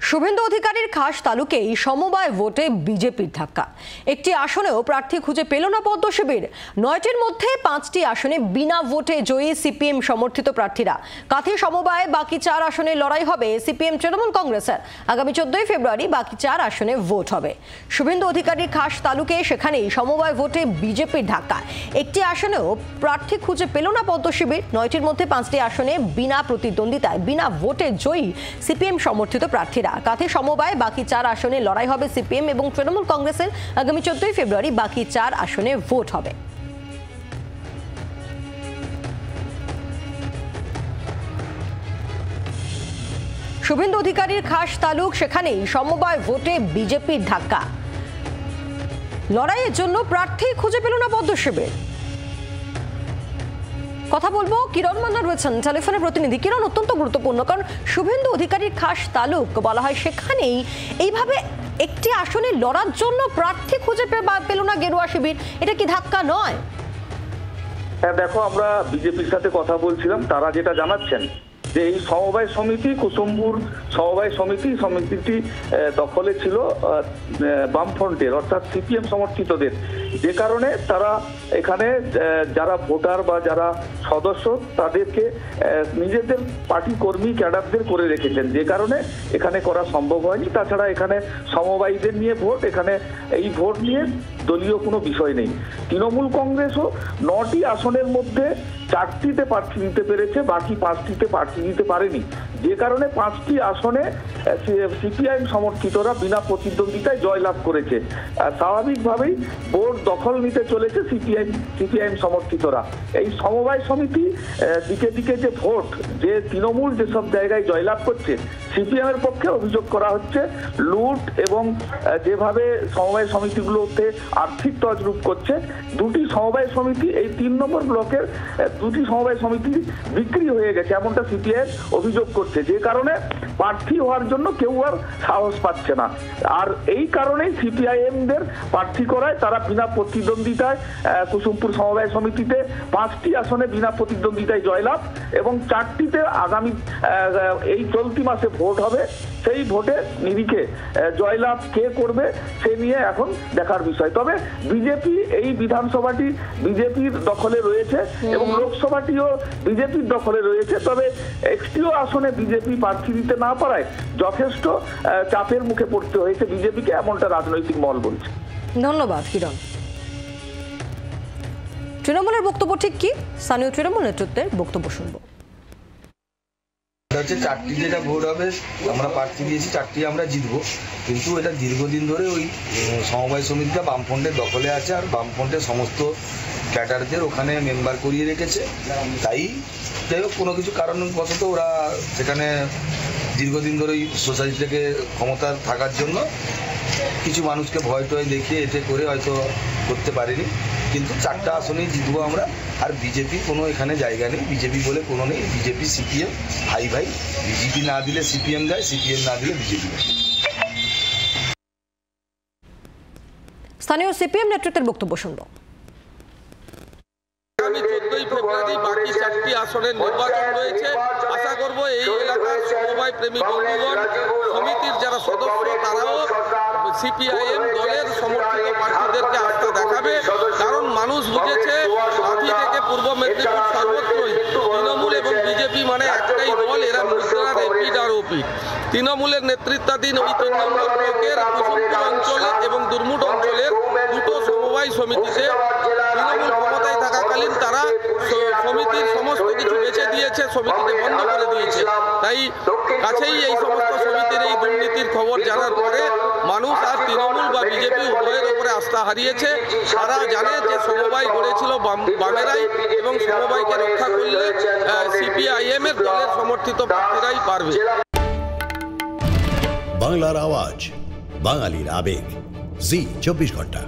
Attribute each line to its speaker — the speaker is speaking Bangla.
Speaker 1: শুভেন্দু অধিকারীর খাস তালুকেই সমবায় ভোটে বিজেপির ধাক্কা। একটি আসনেও প্রার্থী খুঁজে পেল না পদ্ম শিবির। ৯টির মধ্যে 5টি আসনে বিনা ভোটে জয়ী সিপিএম সমর্থিত প্রার্থীরা। কাঁথি সমবায় বাকি 4 আসনে লড়াই হবে সিপিএম তৃণমূল কংগ্রেসের। আগামী 14 ফেব্রুয়ারি বাকি 4 আসনে ভোট হবে। শুভেন্দু অধিকারীর খাস তালুকে সেখানেই সমবায় ভোটে বিজেপির ধাক্কা। একটি আসনেও প্রার্থী খুঁজে পেল না পদ্ম শিবির। 9টির মধ্যে 5টি আসনে বিনা প্রতিদ্বন্দ্বিতায় বিনা ভোটে জয়ী সিপিএম সমর্থিত প্রার্থীরা। কাঁথি সমবায় বাকি 4 আসনে লড়াই হবে সিপিএম এবং তৃণমূল কংগ্রেসের। আগামী 14 ফেব্রুয়ারি বাকি 4 আসনে ভোট হবে। শুভেন্দু অধিকারীর খাস তালুক সেখানেই সমবায় ভোটে বিজেপির ধাক্কা। লড়াইয়ের জন্য প্রার্থী খুঁজে পেল না পদ্ম শিবির। কথা বলবো কিরণ মান্না রয়েছেন টেলিফোনের প্রতিনিধি। কিরণ, অত্যন্ত গুরুত্বপূর্ণ, কারণ শুভেন্দু অধিকারীর খাস তালুক বলা হয়, সেখানেই এইভাবে একটি আসনে লড়ার জন্য প্রার্থী খুঁজে পেল না গেরুয়া শিবির। এটা কি ধাক্কা নয়?
Speaker 2: হ্যাঁ, দেখো, আমরা বিজেপির সাথে কথা বলছিলাম, তারা যেটা জানাচ্ছেন যে এই সমবায় সমিতি কুসুমপুর সমবায় সমিতিটি দখলে ছিল বামফ্রন্টের, অর্থাৎ সিপিএম সমর্থিতদের, যে কারণে তারা এখানে যারা ভোটার বা যারা সদস্য তাদেরকে নিজেদের পার্টি কর্মী ক্যাডারদের করে রেখেছেন, যে কারণে এখানে করা সম্ভব হয়নি। তাছাড়া এখানে সমবায়ীদের নিয়ে ভোট, এখানে এই ভোট নিয়ে দলীয় কোনো বিষয় নেই। তৃণমূল কংগ্রেসও 9টি আসনের মধ্যে 4টিতে প্রার্থী দিতে পেরেছে, বাকি 5টিতে প্রার্থী দিতে পারেনি, যে কারণে 5টি আসনে সিপিআইএম সমর্থিতরা বিনা প্রতিদ্বন্দ্বিতায় জয়লাভ করেছে। স্বাভাবিকভাবেই বোর্ড দখল নিতে চলেছে সিপিআইএম সমর্থিতরা। এই সমবায় সমিতি দিকে দিকে যে ভোট, যে তৃণমূল যেসব জায়গায় জয়লাভ করছে, সিপিএম এর পক্ষে অভিযোগ করা হচ্ছে লুট এবং যেভাবে সমবায় সমিতিগুলোতে আর্থিক তছরূপ করছে। 2টি সমবায় সমিতি, এই 3 নম্বর ব্লকের 2টি সমবায় সমিতি বিক্রি হয়ে গেছে, এমনটা সিপিআই অভিযোগ করছে, যে কারণে প্রার্থী হওয়ার জন্য কেউ আর সাহস পাচ্ছে না। আর এই কারণেই সিপিআইএমদের প্রার্থী করায় তারা বিনা প্রতিদ্বন্দ্বিতায় কুসুমপুর সমবায় সমিতিতে 5টি আসনে বিনা প্রতিদ্বন্দ্বিতায় জয়লাভ এবং 4টিতে আগামী এই চলতি মাসে ভোট হবে। সেই ভোটের নিরিখে জয়লাভ কে করবে সে নিয়ে এখন দেখার বিষয়। তবে বিজেপি এই বিধানসভাটি বিজেপির দখলে রয়েছে এবং লোকসভাটিও বিজেপির দখলে রয়েছে। তবে একটিও আসনে বিজেপি প্রার্থী দিতে না পারায় যথেষ্ট চাপের মুখে পড়তে হয়েছে বিজেপিকে, এমনটা রাজনৈতিক মহল বলছে।
Speaker 1: ধন্যবাদ কিরণ। তৃণমূলের বক্তব্য ঠিক কি? স্থানীয় তৃণমূল নেতৃত্বের বক্তব্য শুনবো।
Speaker 3: 4টি যেটা ভোট হবে, আমরা প্রার্থী দিয়েছি, 4টি আমরা জিতবো, কিন্তু এটা দীর্ঘদিন ধরে ওই সমবায় সমিতিটা বামফ্রন্টের দখলে আছে, আর বামফ্রন্টের সমস্ত ক্যাডারদের ওখানে মেম্বার করিয়ে রেখেছে। তাই যাই হোক, কোনো কিছু কারণবশত ওরা সেখানে দীর্ঘদিন ধরে ওই সোসাইটিটাকে ক্ষমতার থাকার জন্য কিছু মানুষকে ভয় টয় দেখিয়ে এতে করে হয়তো করতে পারেনি, কিন্তু 4টা আসনেই জিতবো আমরা। আর বিজেপি কোনো এখানে জায়গা নেই, বিজেপি বলে কোনো নেই। বিজেপি সিপিএম ভাই ভাই, বিজেপি না দিলে সিপিএম দেয়, সিপিএম না দিলে বিজেপি দেয়।
Speaker 1: স্থানীয় সিপিএম নেতৃত্বের বক্তব্য শুনবো।
Speaker 4: আগামী 14 ফেব্রুয়ারি বাকি 4টি আসনের নির্বাচন রয়েছে। আশা করব এই এলাকার সমবায় প্রেমী বন্ধুগণ, সমিতির যারা সদস্য, তারাও সিপিআইএম দলের সমর্থিত প্রার্থীদেরকে আস্থা দেখাবে। কারণ মানুষ বুঝেছে কাঁথি থেকে পূর্ব মেদিনীপুর সর্বত্রই তৃণমূল এবং বিজেপি মানে একটাই দল, এরা মুদ্রার এপিড আর ওপিড। তৃণমূলের নেতৃত্বাধীন ওই 3 নম্বর ব্লকের কুসুমপুর অঞ্চলে এবং দুর্মুট অঞ্চলের 2টো সমবায় সমিতিতে তৃণমূল ক্ষমতায় থাকাকালীন তারা সমিতির সমস্ত কিছু বেঁচে দিয়েছে, সমিতিকে বন্ধ করে দিয়েছে। তাই কাছেই এই সমস্ত সমিতির এই দুর্নীতির খবর জানার পরে মানুষ আর তৃণমূল বা বিজেপি উভয়ের উপরে আস্থা হারিয়েছে। তারা জানে যে সমবায় গড়েছিল বামেরাই এবং সমবায়কে রক্ষা করলে সিপিআইএম এর দলের সমর্থিত প্রার্থীরাই পারবে।
Speaker 5: বাংলার আওয়াজ, বাঙালির আবেগ, জি 24 ঘন্টা।